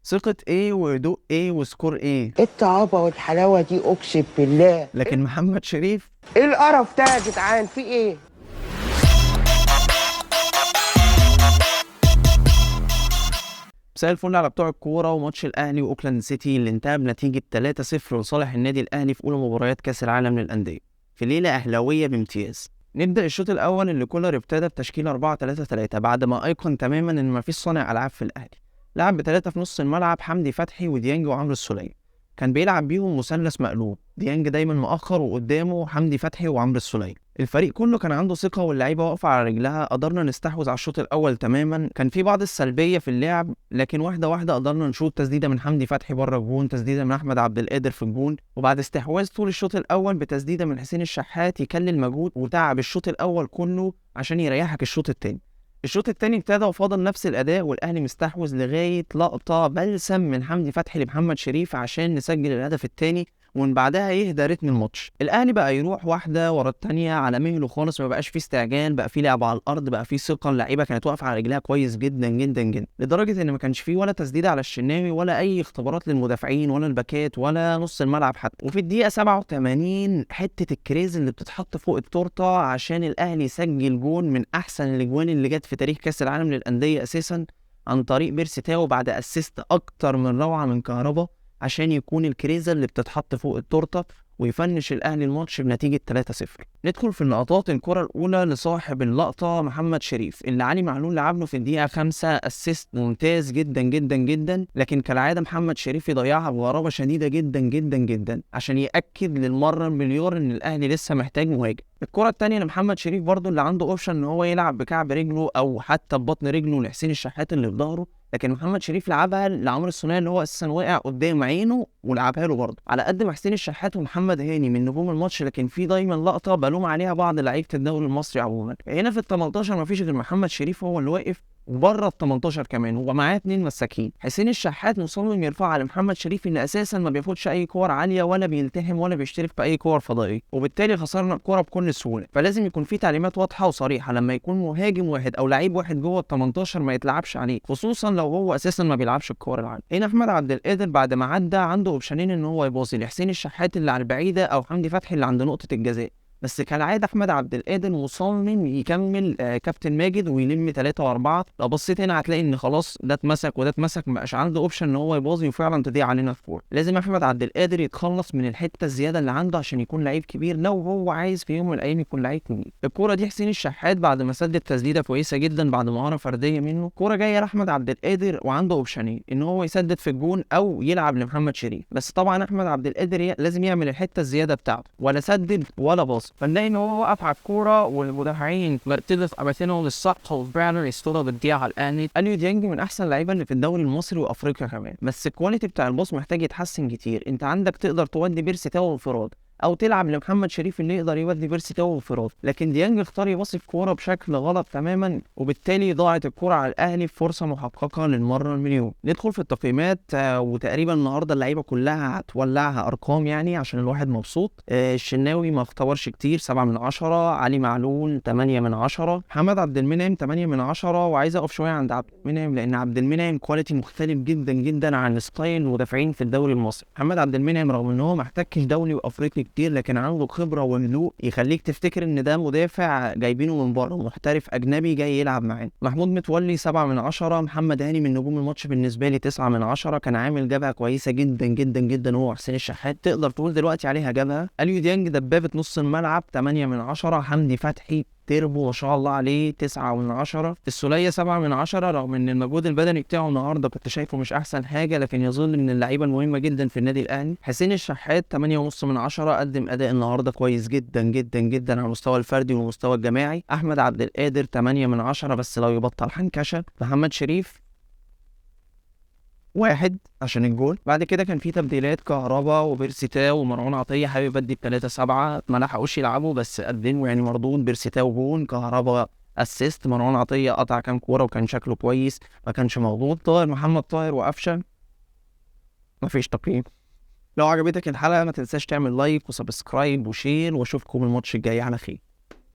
ثقة ايه وهدوء ايه وسكور ايه؟ ايه الطعابة والحلاوة دي اقسم بالله؟ لكن محمد شريف ايه القرف ده يا جدعان؟ في ايه؟ مساء الفل على بتوع الكورة. وماتش الأهلي وأوكلاند سيتي اللي انتهى بنتيجة 3-0 لصالح النادي الأهلي في أولى مباريات كأس العالم للأندية في ليلة أهلاوية بامتياز. نبدأ الشوط الأول اللي كولر ابتدى بتشكيل 4-3-3 بعد ما أيقن تماما إن مفيش صانع ألعاب في الأهلي. لعب بثلاثة في نص الملعب، حمدي فتحي وديانج وعمرو السولية. كان بيلعب بيهم مثلث مقلوب، ديانج دايما مؤخر وقدامه حمدي فتحي وعمرو السولية. الفريق كله كان عنده ثقة واللعيبة واقفة على رجلها. قدرنا نستحوذ على الشوط الأول تماما. كان في بعض السلبية في اللعب، لكن واحدة واحدة قدرنا نشوط تسديدة من حمدي فتحي بره الجون، تسديدة من أحمد عبد القادر في الجون، وبعد استحواذ طول الشوط الأول بتسديدة من حسين الشحات يكلل مجهود وتعب الشوط الأول كله عشان يريحك الشوط التاني. الشوط التاني ابتدى وفضل نفس الأداء والأهلي مستحوذ لغاية لقطة بلسم من حمدي فتحي لمحمد شريف عشان نسجل الهدف التاني، ومن بعدها يهدى رتم الماتش. الاهلي بقى يروح واحده ورا الثانيه على مهله خالص، ما بقاش فيه استعجال، بقى فيه لعب على الارض، بقى فيه ثقه. اللعيبه كانت واقفه على رجلها كويس جدا جدا جدا، لدرجه ان ما كانش فيه ولا تسديده على الشناوي ولا اي اختبارات للمدافعين ولا الباكات ولا نص الملعب حتى. وفي الدقيقه 87 حته الكريز اللي بتتحط فوق التورته عشان الاهلي يسجل جون من احسن الاجوان اللي جت في تاريخ كاس العالم للانديه اساسا، عن طريق بيرسي تاو بعد اسيست اكتر من روعه من كهربا، عشان يكون الكريزة اللي بتتحط فوق التورته ويفنش الاهلي الماتش بنتيجه 3-0. ندخل في اللقطات. الكره الاولى لصاحب اللقطه محمد شريف اللي علي معلول لعب له في الدقيقه 5 اسيست ممتاز جدا جدا جدا، لكن كالعاده محمد شريف يضيعها بغرابه شديده جدا جدا جدا عشان ياكد للمره المليار ان الاهلي لسه محتاج مهاجم. الكره الثانيه لمحمد شريف برضو اللي عنده اوبشن ان هو يلعب بكعب رجله او حتى ببطن رجله لحسين الشحات اللي في ظهره، لكن محمد شريف لعبها لعمرو السولية اللي هو اساسا واقع قدام عينه ولعبها له برضه. على قد ما حسين الشحات ومحمد هاني من نجوم الماتش، لكن في دايما لقطه بلوم عليها بعض لعيبه الدوري المصري عموما. هنا في ال 18 ما فيش غير محمد شريف هو اللي واقف، وبره ال 18 كمان هو معاه 2 مساكين. حسين الشحات مصمم يرفع على محمد شريف ان اساسا ما بياخدش اي كور عاليه ولا بيلتحم ولا بيشترك في اي كور فضائيه، وبالتالي خسرنا الكوره بكل سهوله. فلازم يكون في تعليمات واضحه وصريحه لما يكون مهاجم واحد او لعيب واحد جوه ال 18 ما يتلعبش عليه، خصوصا لو هو اساسا ما بيلعبش الكور العاليه. هنا احمد عبد القادر بعد ما عدى عنده اوبشنين ان هو يباصي لحسين الشحات اللي على البعيده او حمدي فتحي اللي عند نقطه الجزاء، بس كالعاده احمد عبد القادر مصمم يكمل كابتن ماجد ويلم 3 و4. لو بصيت هنا هتلاقي ان خلاص ده اتمسك وده اتمسك، مبقاش عنده اوبشن ان هو يباظي وفعلا تضيع علينا الكوره. لازم احمد عبد القادر يتخلص من الحته الزياده اللي عنده عشان يكون لعيب كبير، لو هو عايز في يوم من الايام يكون لعيب كبير. الكوره دي حسين الشحات بعد ما سدد تسديده كويسه جدا بعد مهاره فرديه منه، كوره جايه لاحمد عبد القادر وعنده اوبشنين ان هو يسدد في الجون او يلعب لمحمد شريف، بس طبعا احمد عبد القادر لازم يعمل الحته الزياده بتاعته، ولا سدد ولا باص. فنلاقي ان هو وقف على الكوره والمدافعين مرتدوا في اماكنهم للصح وفعلا يستولوا بالدقيقه على الاهلي. اليو ديانج من احسن اللعيبه اللي في الدوري المصري وافريقيا كمان، بس الكواليتي بتاع الباص محتاج يتحسن كتير. انت عندك تقدر تودي بيرسي تاو انفراد او تلعب لمحمد شريف اللي يقدر يودي بيرسي تاو انفراد، لكن ديانج اختار يباصي الكوره بشكل غلط تماما، وبالتالي ضاعت الكوره على الاهلي في فرصه محققه للمره المليون. ندخل في التقييمات وتقريبا النهارده اللعيبه كلها هتولعها ارقام يعني عشان الواحد مبسوط. الشناوي ما اختبرش كتير 7/10، علي معلول 8/10، محمد عبد المنعم 8/10. وعايز اقف شويه عند عبد المنعم لان عبد المنعم كواليتي مختلف جدا جدا عن ستايل المدافعين في الدوري المصري. محمد عبد المنعم رغم ان هو ما احتكش دولي وافريقي كتير، لكن عنده خبره وهدوء يخليك تفتكر ان ده مدافع جايبينه من بره، محترف اجنبي جاي يلعب معانا. محمود متولي 7/10. محمد هاني من نجوم الماتش بالنسبه لي 9/10، كان عامل جبهه كويسه جدا جدا جدا هو حسين الشحات، تقدر تقول دلوقتي عليها جبهه. اليو ديانج دبابه نص الملعب 8/10. حمدي فتحي تيربو ما شاء الله عليه 9/10. السولية 7/10، رغم ان المجهود البدني بتاعه النهارده كنت شايفه مش احسن حاجه، لكن يظل من اللعيبه المهمه جدا في النادي الاهلي. حسين الشحات 8.5/10، قدم اداء النهارده كويس جدا جدا جدا على المستوى الفردي والمستوى الجماعي. احمد عبد القادر 8/10 بس لو يبطل حنكشه. محمد شريف 1 عشان الجول. بعد كده كان في تبديلات كهربا وبيرسي تاو ومروان عطيه، حابب ادي ب3/7، ما لحقوش يلعبوا بس قدموا يعني مردود. بيرسي تاو جون، كهربا اسيست، مروان عطيه قطع كام كوره وكان شكله كويس ما كانش موجود. طاهر محمد طاهر وقفشه مفيش تقييم. لو عجبتك الحلقه ما تنساش تعمل لايك وسبسكرايب وشير، واشوفكم الماتش الجاي على خير.